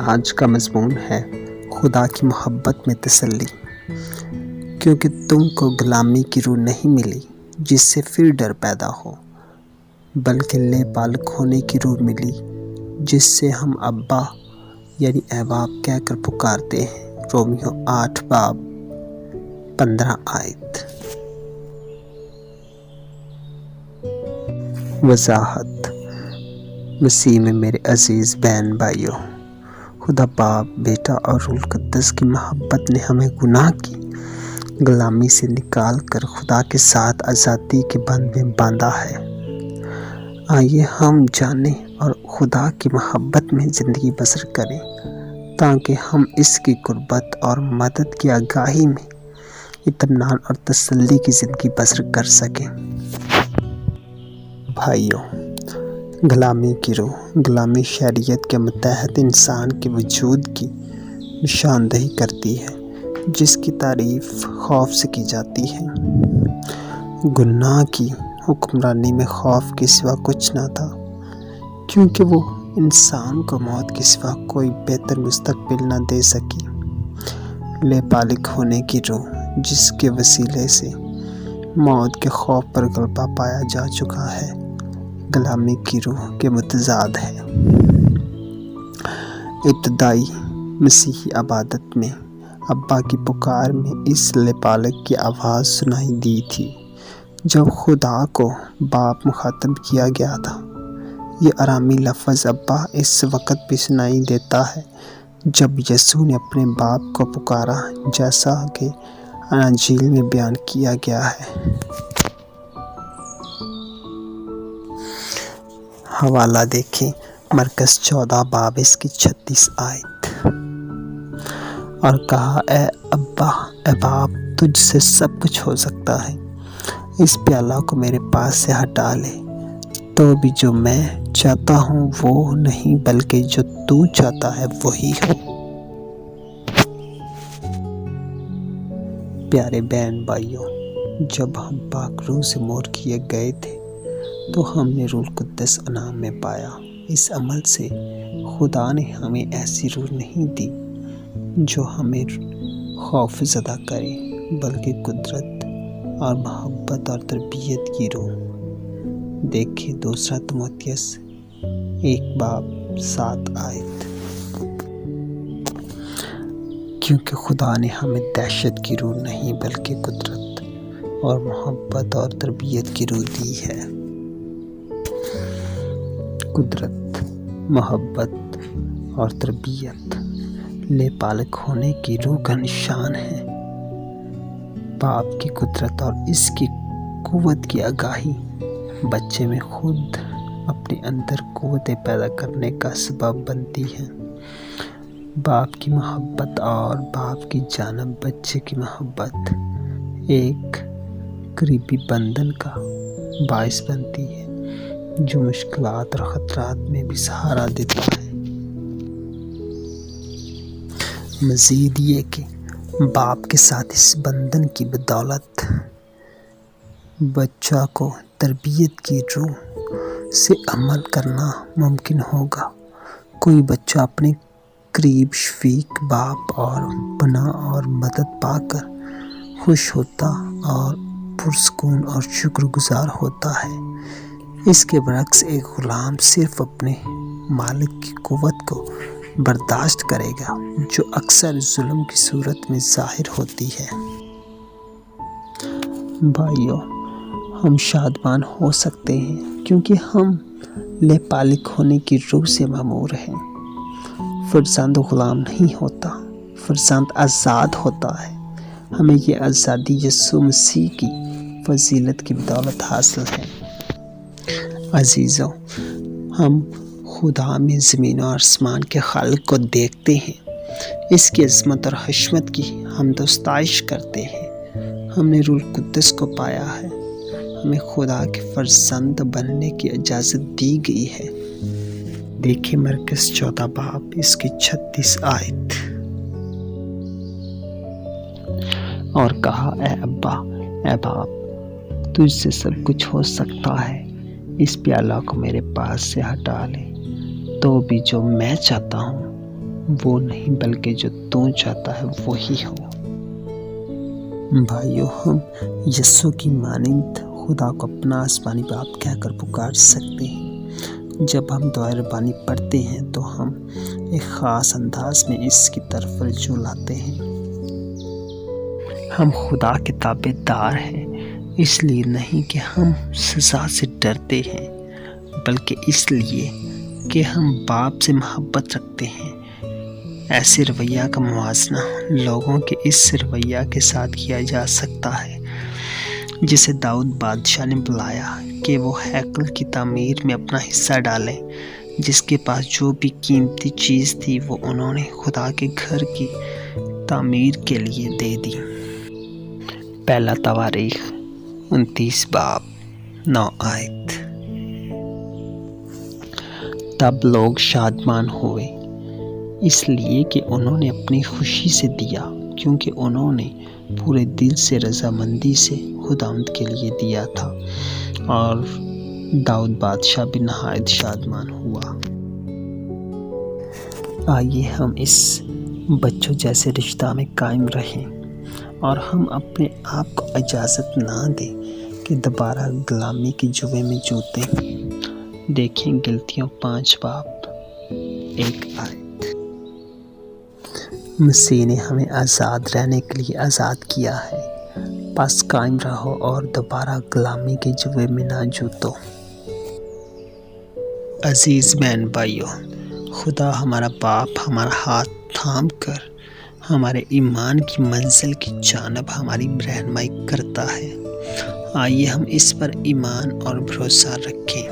آج کا مضمون ہے خدا کی محبت میں تسلی، کیونکہ تم کو غلامی کی روح نہیں ملی جس سے پھر ڈر پیدا ہو، بلکہ لے پالک ہونے کی روح ملی جس سے ہم ابا یعنی اے باپ کہہ کر پکارتے ہیں۔ رومیو 8 باب 15 آیت۔ وضاحت۔ مسیح میں میرے عزیز بہن بھائیوں، خدا باپ، بیٹا اور روح القدس کی محبت نے ہمیں گناہ کی غلامی سے نکال کر خدا کے ساتھ آزادی کے بند میں باندھا ہے۔ آئیے ہم جانیں اور خدا کی محبت میں زندگی بسر کریں تاکہ ہم اس کی قربت اور مدد کی آگاہی میں اطمینان اور تسلی کی زندگی بسر کر سکیں۔ بھائیوں، غلامی کی روح، غلامی شریعت کے متحد انسان کے وجود کی نشاندہی کرتی ہے جس کی تعریف خوف سے کی جاتی ہے۔ گناہ کی حکمرانی میں خوف کے سوا کچھ نہ تھا، کیونکہ وہ انسان کو موت کے سوا کوئی بہتر مستقبل نہ دے سکی۔ لے پالک ہونے کی روح، جس کے وسیلے سے موت کے خوف پر غلبہ پایا جا چکا ہے، غلامی کی روح کے متضاد ہے۔ ابتدائی مسیحی عبادت میں ابا کی پکار میں اس لے پالک کی آواز سنائی دی تھی۔ جب خدا کو باپ مخاطب کیا گیا تھا، یہ آرامی لفظ ابا اس وقت بھی سنائی دیتا ہے جب یسوع نے اپنے باپ کو پکارا، جیسا کہ اناجیل میں بیان کیا گیا ہے۔ حوالہ دیکھیں، مرکز 14 باب اس کی 36 آیت۔ اور کہا، اے ابا، اے باپ، تجھ سے سب کچھ ہو سکتا ہے، اس پیالہ کو میرے پاس سے ہٹا لے، تو بھی جو میں چاہتا ہوں وہ نہیں بلکہ جو تو چاہتا ہے وہی ہو۔ پیارے بہن بھائیوں، جب ہم پاک روح سے مور کیے گئے تھے تو ہم نے روح القدس انعام میں پایا۔ اس عمل سے خدا نے ہمیں ایسی روح نہیں دی جو ہمیں خوف زدہ کرے، بلکہ قدرت اور محبت اور تربیت کی روح۔ دیکھیں 2 تموتھیوس 1 باب 7 آیت۔ کیونکہ خدا نے ہمیں دہشت کی روح نہیں بلکہ قدرت اور محبت اور تربیت کی روح دی ہے۔ قدرت، محبت اور تربیت لے پالک ہونے کی روح کا نشان ہے۔ باپ کی قدرت اور اس کی قوت کی آگاہی بچے میں خود اپنے اندر قوتیں پیدا کرنے کا سبب بنتی ہے۔ باپ کی محبت اور باپ کی جانب بچے کی محبت ایک قریبی بندھن کا باعث بنتی ہے جو مشکلات اور خطرات میں بھی سہارا دیتا ہے۔ مزید یہ کہ باپ کے ساتھ اس بندھن کی بدولت بچہ کو تربیت کی روح سے عمل کرنا ممکن ہوگا۔ کوئی بچہ اپنے قریب شفیق باپ اور پناہ اور مدد پا کر خوش ہوتا اور پرسکون اور شکر گزار ہوتا ہے۔ اس کے برعکس ایک غلام صرف اپنے مالک کی قوت کو برداشت کرے گا، جو اکثر ظلم کی صورت میں ظاہر ہوتی ہے۔ بھائیوں، ہم شادمان ہو سکتے ہیں کیونکہ ہم لے پالک ہونے کی روح سے معمور ہیں۔ فرزند غلام نہیں ہوتا، فرزند آزاد ہوتا ہے۔ ہمیں یہ آزادی یسوع مسیح کی فضیلت کی بدولت حاصل ہے۔ عزیزوں، ہم خدا میں زمین و آسمان کے خالق کو دیکھتے ہیں، اس کی عظمت اور حشمت کی حمد و ستائش کرتے ہیں۔ ہم نے روح القدس کو پایا ہے، ہمیں خدا کے فرزند بننے کی اجازت دی گئی ہے۔ دیکھیں مرکز 14 باب اس کی 36 آیت۔ اور کہا اے ابا، اے باپ، تجھ سے سب کچھ ہو سکتا ہے، اس پیالہ کو میرے پاس سے ہٹا لے، تو بھی جو میں چاہتا ہوں وہ نہیں بلکہ جو تو چاہتا ہے وہی ہو۔ بھائیو، ہم یسوع کی مانند خدا کو اپنا آسمانی باپ کہہ کر پکار سکتے ہیں۔ جب ہم دعائے ربانی پڑھتے ہیں تو ہم ایک خاص انداز میں اس کی طرف رجوع لاتے ہیں۔ ہم خدا کے تابع دار ہیں، اس لیے نہیں کہ ہم سزا سے ڈرتے ہیں، بلکہ اس لیے کہ ہم باپ سے محبت رکھتے ہیں۔ ایسے رویہ کا موازنہ لوگوں کے اس رویہ کے ساتھ کیا جا سکتا ہے جسے داؤد بادشاہ نے بلایا کہ وہ ہیکل کی تعمیر میں اپنا حصہ ڈالیں۔ جس کے پاس جو بھی قیمتی چیز تھی وہ انہوں نے خدا کے گھر کی تعمیر کے لیے دے دی۔ پہلا تواریخ 29 باب 9 آیت۔ تب لوگ شادمان ہوئے، اس لیے کہ انہوں نے اپنی خوشی سے دیا، کیونکہ انہوں نے پورے دل سے رضامندی سے خداوند کے لیے دیا تھا، اور داؤد بادشاہ بھی نہایت شادمان ہوا۔ آئیے ہم اس بچوں جیسے رشتہ میں قائم رہیں، اور ہم اپنے آپ کو اجازت نہ دیں کہ دوبارہ غلامی کی جوے میں جوتیں۔ دیکھیں گلتیوں 5 باب 1 آیت۔ مسیح نے ہمیں آزاد رہنے کے لیے آزاد کیا ہے، بس قائم رہو اور دوبارہ غلامی کے جوے میں نہ جوتو۔ عزیز بہن بھائیو، خدا ہمارا باپ ہمارا ہاتھ تھام کر ہمارے ایمان کی منزل کی جانب ہماری رہنمائی کرتا ہے۔ آئیے ہم اس پر ایمان اور بھروسہ رکھیں۔